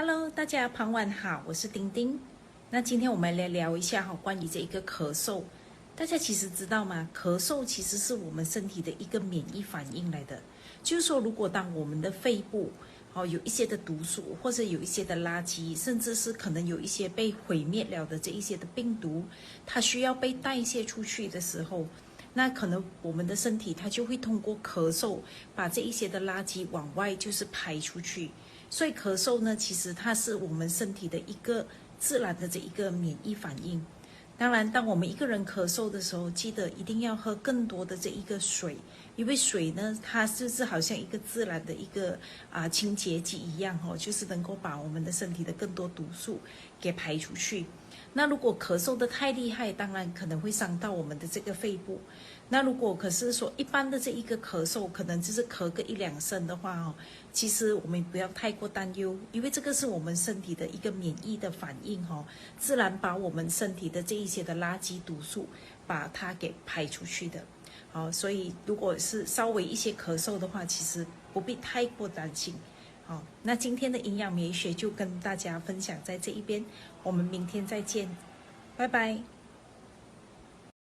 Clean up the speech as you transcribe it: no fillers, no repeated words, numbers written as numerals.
Hello，大家傍晚好，我是丁丁。那今天我们来聊一下关于这一个咳嗽。大家其实知道吗？咳嗽其实是我们身体的一个免疫反应来的。就是说，如果当我们的肺部有一些的毒素，或者有一些的垃圾，甚至是可能有一些被毁灭了的这一些的病毒，它需要被代谢出去的时候，那可能我们的身体它就会通过咳嗽把这一些的垃圾往外就是排出去。所以咳嗽呢，其实它是我们身体的一个自然的这一个免疫反应。当然，当我们一个人咳嗽的时候，记得一定要喝更多的这一个水，因为水呢，它就是好像一个自然的一个清洁剂一样就是能够把我们的身体的更多毒素给排出去。那如果咳嗽的太厉害，当然可能会伤到我们的这个肺部。那如果可是说一般的这一个咳嗽，可能就是咳个1-2声的话其实我们不要太过担忧，因为这个是我们身体的一个免疫的反应自然把我们身体的这一些的垃圾毒素把它给排出去的。所以如果是稍微一些咳嗽的话，其实不必太过担心。那今天的营养美学就跟大家分享在这一边，我们明天再见，拜拜。